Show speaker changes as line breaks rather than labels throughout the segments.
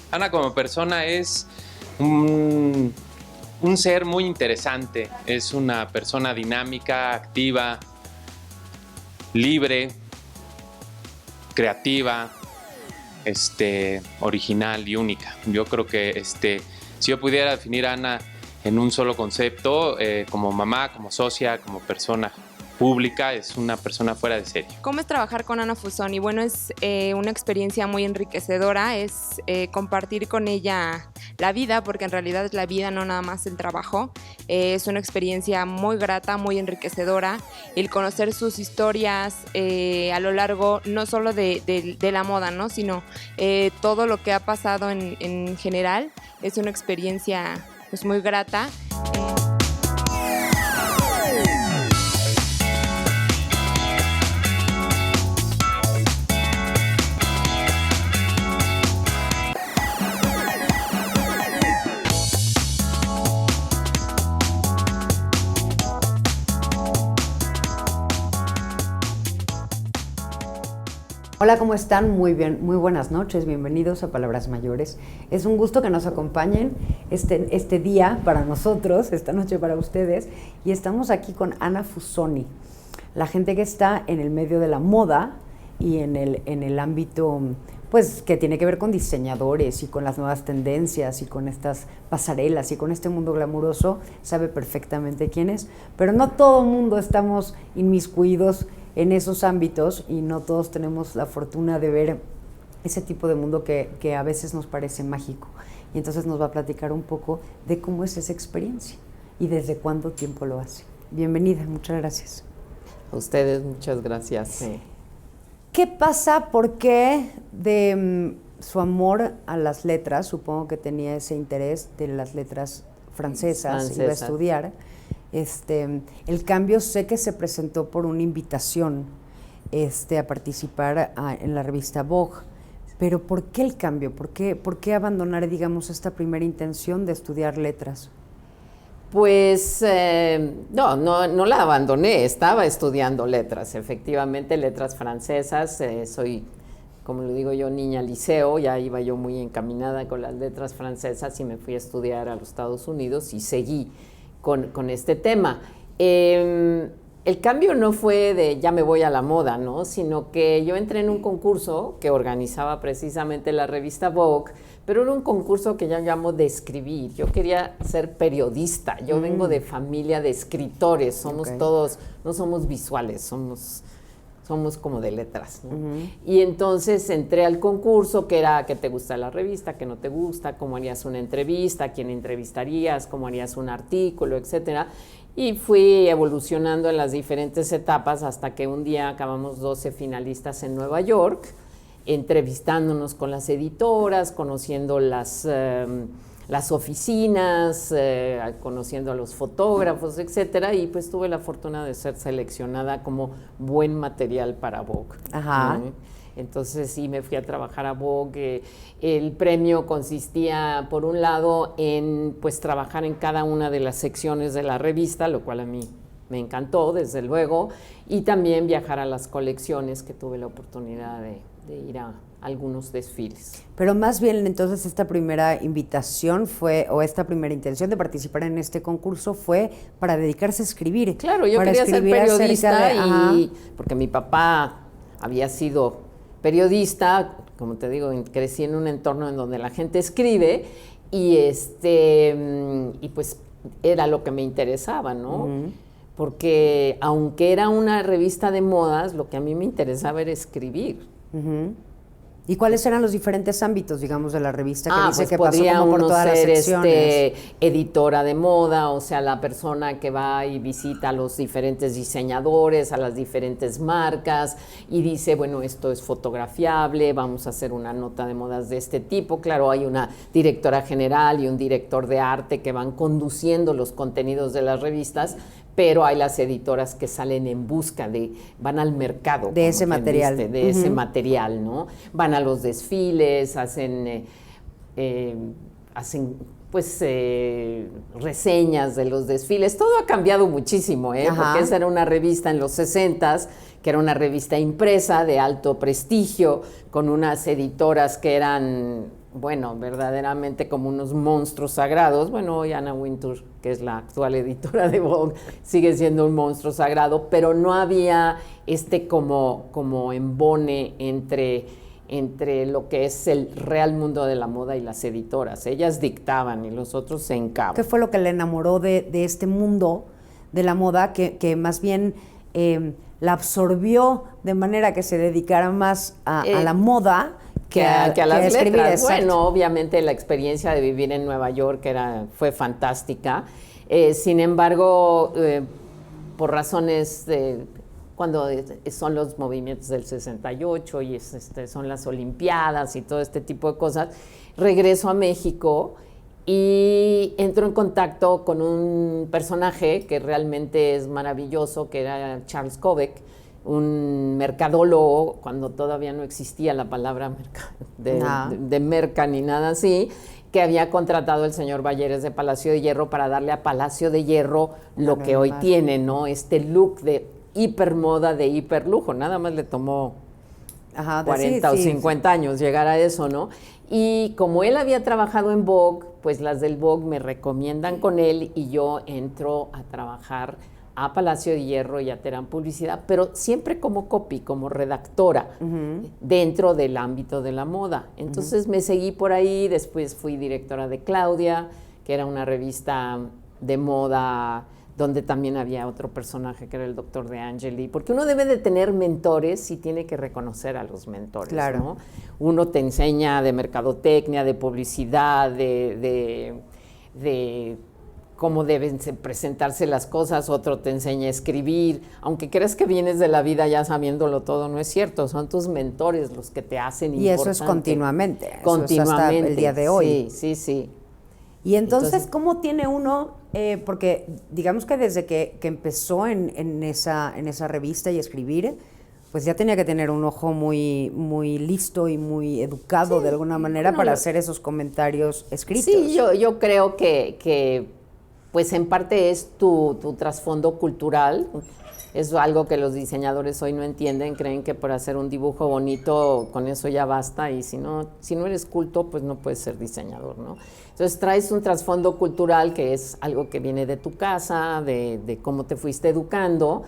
Ana como persona es un, un ser muy interesante. Es una persona dinámica, activa, libre, creativa, original y única. Yo creo que si yo pudiera definir a Ana en un solo concepto, como mamá, como socia, como persona pública, es una persona fuera de serie.
¿Cómo es trabajar con Ana Fusoni? Bueno, es una experiencia muy enriquecedora, es compartir con ella la vida, porque en realidad es la vida, no nada más el trabajo. Es una experiencia muy grata, muy enriquecedora, el conocer sus historias a lo largo, no solo de la moda, ¿no? Sino todo lo que ha pasado en general. Es una experiencia pues, muy grata.
Hola, ¿cómo están? Muy bien, muy buenas noches, bienvenidos a Palabras Mayores. Es un gusto que nos acompañen este día para nosotros, esta noche para ustedes, y estamos aquí con Ana Fusoni, la gente que está en el medio de la moda y en el ámbito, pues, que tiene que ver con diseñadores y con las nuevas tendencias y con estas pasarelas y con este mundo glamuroso, sabe perfectamente quién es, pero no todo el mundo estamos inmiscuidos en esos ámbitos y no todos tenemos la fortuna de ver ese tipo de mundo que a veces nos parece mágico. Y entonces nos va a platicar un poco de cómo es esa experiencia y desde cuánto tiempo lo hace. Bienvenida, muchas gracias.
A ustedes, muchas gracias.
Sí. ¿Qué pasa? ¿Por qué de su amor a las letras, supongo que tenía ese interés de las letras francesas, iba a estudiar, el cambio sé que se presentó por una invitación a participar en la revista Vogue, pero ¿por qué el cambio? ¿Por qué abandonar, digamos, esta primera intención de estudiar letras?
Pues no la abandoné, estaba estudiando letras, efectivamente, letras francesas, soy, como lo digo yo, niña liceo, ya iba yo muy encaminada con las letras francesas y me fui a estudiar a los Estados Unidos y seguí con este tema. El cambio no fue de ya me voy a la moda, ¿no? Sino que yo entré en un concurso que organizaba precisamente la revista Vogue, pero era un concurso que yo llamo de escribir. Yo quería ser periodista, yo vengo de familia de escritores, somos todos, no somos visuales, somos como de letras, ¿no? Y entonces entré al concurso, que era qué te gusta la revista, qué no te gusta, cómo harías una entrevista, quién entrevistarías, cómo harías un artículo, etcétera. Y fui evolucionando en las diferentes etapas hasta que un día acabamos 12 finalistas en Nueva York, entrevistándonos con las editoras, conociendo las oficinas, conociendo a los fotógrafos, etcétera, y pues tuve la fortuna de ser seleccionada como buen material para Vogue.
Ajá.
Entonces sí, me fui a trabajar a Vogue. El premio consistía, por un lado, en pues trabajar en cada una de las secciones de la revista, lo cual a mí me encantó, desde luego, y también viajar a las colecciones, que tuve la oportunidad de ir a algunos desfiles.
Pero más bien entonces esta primera invitación fue, o esta primera intención de participar en este concurso fue para dedicarse a escribir.
Claro, yo quería ser periodista porque mi papá había sido periodista, como te digo, crecí en un entorno en donde la gente escribe y pues era lo que me interesaba, ¿no? Porque aunque era una revista de modas, lo que a mí me interesaba era escribir.
¿Y cuáles eran los diferentes ámbitos, digamos, de la revista que dice
pues
que pasó como por todas las secciones?
Editora de moda, o sea, la persona que va y visita a los diferentes diseñadores, a las diferentes marcas y dice, bueno, esto es fotografiable, vamos a hacer una nota de modas de este tipo. Claro, hay una directora general y un director de arte que van conduciendo los contenidos de las revistas, pero hay las editoras que salen en busca van al mercado.
De ese material.
De ese material, ¿no? Van a los desfiles, hacen pues reseñas de los desfiles. Todo ha cambiado muchísimo, porque esa era una revista en los 60s, que era una revista impresa de alto prestigio, con unas editoras que eran bueno, verdaderamente como unos monstruos sagrados. Bueno, hoy Anna Wintour, que es la actual editora de Vogue, sigue siendo un monstruo sagrado, pero no había como embone entre lo que es el real mundo de la moda y las editoras. Ellas dictaban y los otros se hincaban.
¿Qué fue lo que le enamoró de este mundo de la moda que más bien la absorbió de manera que se dedicara más a la moda que a
las
escribir?
letras? Bueno, obviamente la experiencia de vivir en Nueva York fue fantástica. Sin embargo, por razones cuando son los movimientos del 68 y son las Olimpiadas y todo este tipo de cosas, regreso a México y entro en contacto con un personaje que realmente es maravilloso, que era Charles Kobeck, un mercadólogo, cuando todavía no existía la palabra de merca ni nada así, que había contratado el señor Balleres de Palacio de Hierro para darle a Palacio de Hierro lo que hoy tiene, ¿no? Este look de hipermoda, de hiperlujo. Nada más le tomó 40 o 50 años llegar a eso, ¿no? Y como él había trabajado en Vogue, pues las del Vogue me recomiendan con él y yo entro a trabajar a Palacio de Hierro y a Terán Publicidad, pero siempre como copy, como redactora, dentro del ámbito de la moda. Entonces me seguí por ahí, después fui directora de Claudia, que era una revista de moda donde también había otro personaje que era el Dr. De Angeli, porque uno debe de tener mentores y tiene que reconocer a los mentores,
claro,
¿no? Uno te enseña de mercadotecnia, de publicidad, de cómo deben presentarse las cosas, otro te enseña a escribir, aunque creas que vienes de la vida ya sabiéndolo todo, no es cierto, son tus mentores los que te hacen importante.
Y eso es continuamente,
eso es
hasta el día de hoy.
Sí.
Y entonces, ¿cómo tiene uno, porque digamos que desde que empezó en esa revista y escribir, pues ya tenía que tener un ojo muy, muy listo y muy educado de alguna manera para hacer esos comentarios escritos?
Sí, yo creo que pues en parte es tu trasfondo cultural. Es algo que los diseñadores hoy no entienden, creen que por hacer un dibujo bonito con eso ya basta, y si no eres culto, pues no puedes ser diseñador, ¿no? Entonces traes un trasfondo cultural que es algo que viene de tu casa, de cómo te fuiste educando,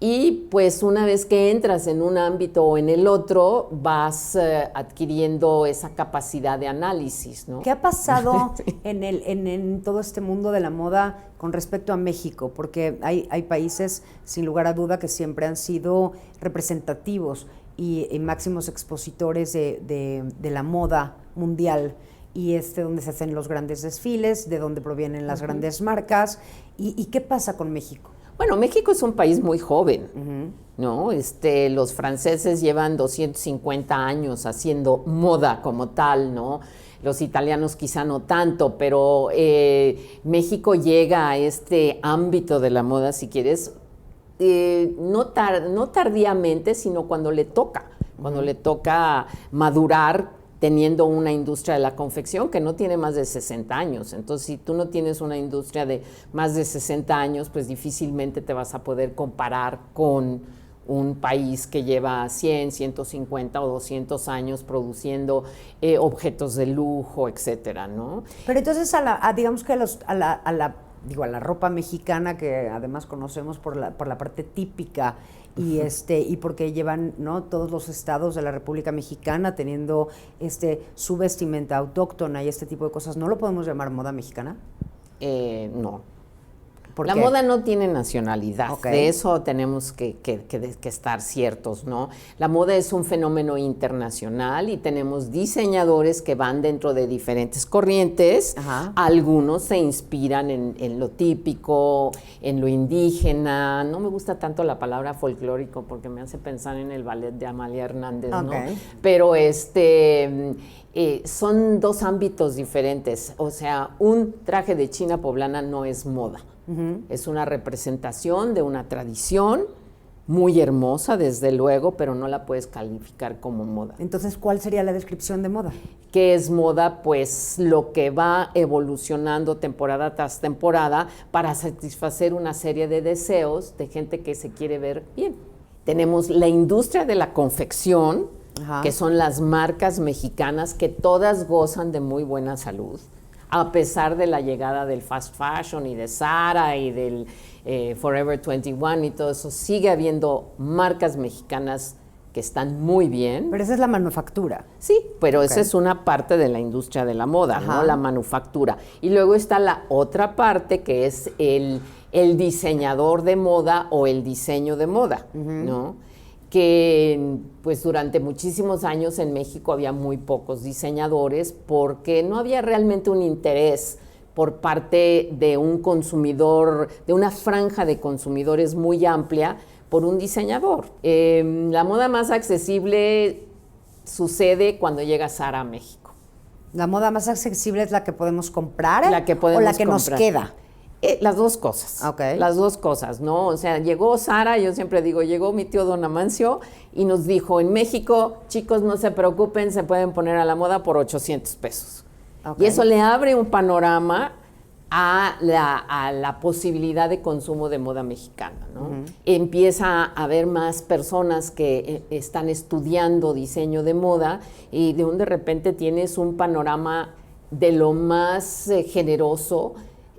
y pues una vez que entras en un ámbito o en el otro, vas adquiriendo esa capacidad de análisis, ¿no?
¿Qué ha pasado en todo este mundo de la moda con respecto a México? Porque hay países, sin lugar a duda, que siempre han sido representativos y máximos expositores de la moda mundial, y donde se hacen los grandes desfiles, de donde provienen las grandes marcas. ¿Y qué pasa con México?
Bueno, México es un país muy joven, ¿no? Los franceses llevan 250 años haciendo moda como tal, ¿no? Los italianos quizá no tanto, pero México llega a este ámbito de la moda, si quieres, no tardíamente, sino cuando le toca madurar, teniendo una industria de la confección que no tiene más de 60 años. Entonces, si tú no tienes una industria de más de 60 años, pues difícilmente te vas a poder comparar con un país que lleva 100, 150 o 200 años produciendo objetos de lujo, etcétera, ¿no?
Pero entonces, digamos que a la ropa mexicana, que además conocemos por la parte típica, y porque llevan, ¿no?, todos los estados de la República Mexicana teniendo su vestimenta autóctona y este tipo de cosas, ¿no lo podemos llamar moda mexicana?
No.
¿Por
la
qué?
moda no tiene nacionalidad,
Ok.
de eso tenemos que estar ciertos, ¿no? La moda es un fenómeno internacional y tenemos diseñadores que van dentro de diferentes corrientes.
Ajá.
Algunos se inspiran en lo típico, en lo indígena. No me gusta tanto la palabra folclórico porque me hace pensar en el ballet de Amalia Hernández, ¿no?
Ok.
Pero son dos ámbitos diferentes. O sea, un traje de china poblana no es moda. Es una representación de una tradición muy hermosa, desde luego, pero no la puedes calificar como moda.
Entonces, ¿cuál sería la descripción de moda?
¿Qué es moda? Pues lo que va evolucionando temporada tras temporada para satisfacer una serie de deseos de gente que se quiere ver bien. Tenemos la industria de la confección,
Ajá.
que son las marcas mexicanas que todas gozan de muy buena salud, a pesar de la llegada del fast fashion y de Zara y del Forever 21 y todo eso. Sigue habiendo marcas mexicanas que están muy bien.
Pero esa es la manufactura.
Sí, pero
Ok.
esa es una parte de la industria de la moda,
Ajá.
¿no? La manufactura. Y luego está la otra parte que es el diseñador de moda o el diseño de moda, ¿no? Que pues durante muchísimos años en México había muy pocos diseñadores porque no había realmente un interés por parte de un consumidor, de una franja de consumidores muy amplia por un diseñador. La moda más accesible sucede cuando llega Zara a México.
¿La moda más accesible es la que podemos comprar?
La que podemos
¿O la que nos
comprar.
queda?
Las dos cosas.
Ok.
Las dos cosas, ¿no? O sea, llegó Zara, yo siempre digo, llegó mi tío Don Amancio y nos dijo, en México, chicos, no se preocupen, se pueden poner a la moda por 800 pesos.
Ok.
Y eso le abre un panorama a la posibilidad de consumo de moda mexicana, ¿no? Empieza a haber más personas que están estudiando diseño de moda y de repente tienes un panorama de lo más generoso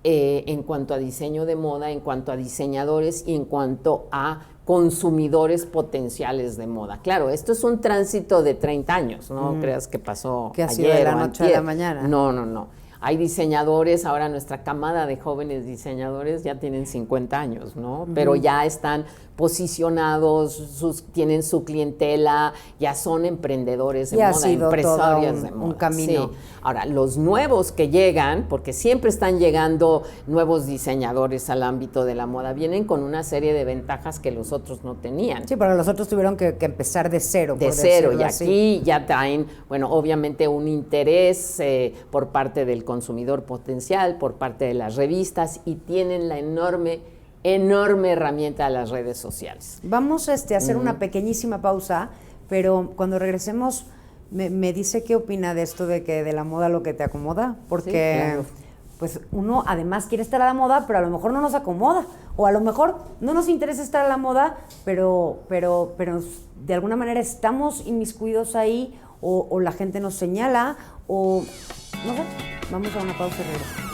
en cuanto a diseño de moda, en cuanto a diseñadores y en cuanto a consumidores potenciales de moda. Claro, esto es un tránsito de 30 años, no creas que pasó
Que ha
ayer
sido de la
o
noche a
antier.
la mañana.
No, no, no. Hay diseñadores, ahora nuestra camada de jóvenes diseñadores ya tienen 50 años, ¿no? Pero ya están posicionados, tienen su clientela, ya son emprendedores de
Y ha
moda,
sido
empresarias
todo
de moda.
un camino.
Sí. Ahora, los nuevos que llegan, porque siempre están llegando nuevos diseñadores al ámbito de la moda, vienen con una serie de ventajas que los otros no tenían.
Sí, pero los otros tuvieron que empezar de cero.
De
por
cero,
decirlo
y
así.
aquí ya traen, bueno, obviamente un interés por parte del consumidor potencial, por parte de las revistas, y tienen la enorme herramienta de las redes sociales.
Vamos a hacer una pequeñísima pausa, pero cuando regresemos me dice qué opina de esto de la moda lo que te acomoda, porque
Sí, claro.
pues uno además quiere estar a la moda, pero a lo mejor no nos acomoda, o a lo mejor no nos interesa estar a la moda, pero de alguna manera estamos inmiscuidos ahí, o la gente nos señala, o no sé, vamos a una pausa y regresamos.